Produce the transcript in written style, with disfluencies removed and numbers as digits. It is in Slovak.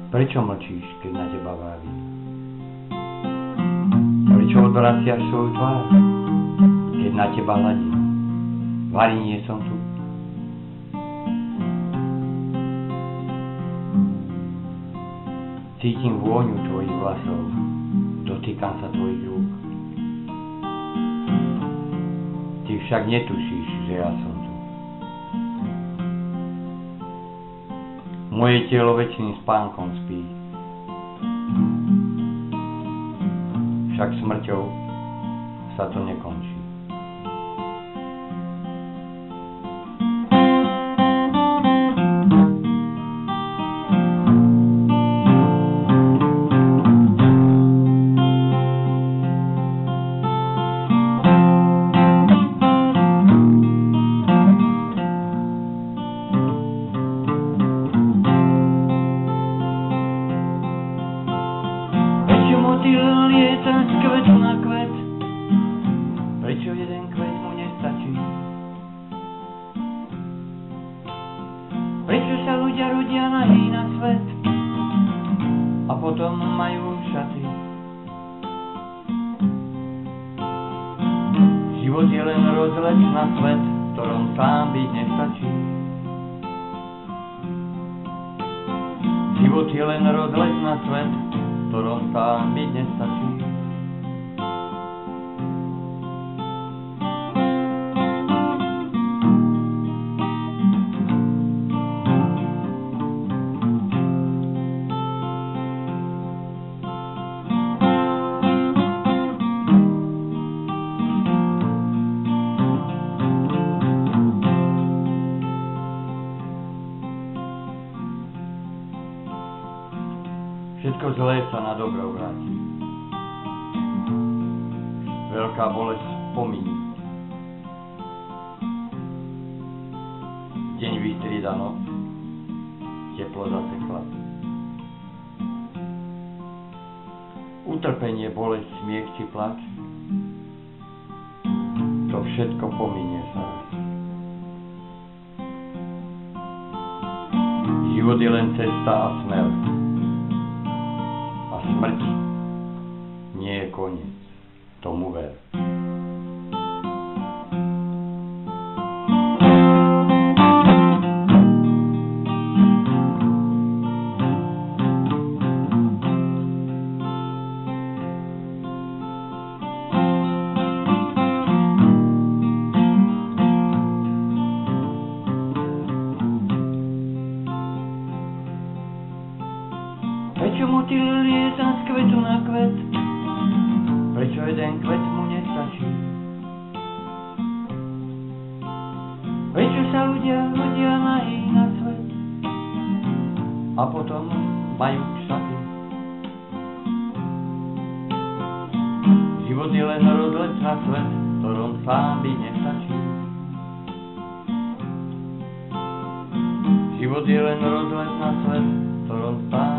Prečo mlčíš, keď na teba vravím? Prečo odvraciaš svoju tvár, keď na teba hladím? Vari nie som tu. Cítim vôňu tvojich vlasov, dotýkam sa tvojich rúk. Ty však netušíš, že ja som tu. Moje telo večným spánkom spí. Však smrťou sa to nekončí. Motýl lieta z kvetu na kvet, prečo jeden kvet mu nestačí? Prečo sa ľudia rodia nahý na svet a potom majú šaty? Život je len rozlet na svet, v ktorom sám byť nestačí. Život je len rozlet na svet, v ktorom sám byť nestačí. Všetko zlé sa na dobro vráti. Veľká bolesť pomíni. Deň vystrieda noc, teplo zase chlad. Utrpenie, bolesť, smiech či plač, to všetko pomínie sa raz. Život je len cesta a smer. Smrť nie je koniec, tomu ver. Prečo motýl lieta z kvetu na kvet, prečo jeden kvet mu nestačí? Prečo sa ľudia rodia nahý na svet a potom majú šaty? Život je len rozlet na svet, v ktorom sám byť nestačí. Život je len rozlet na svet, v ktorom sám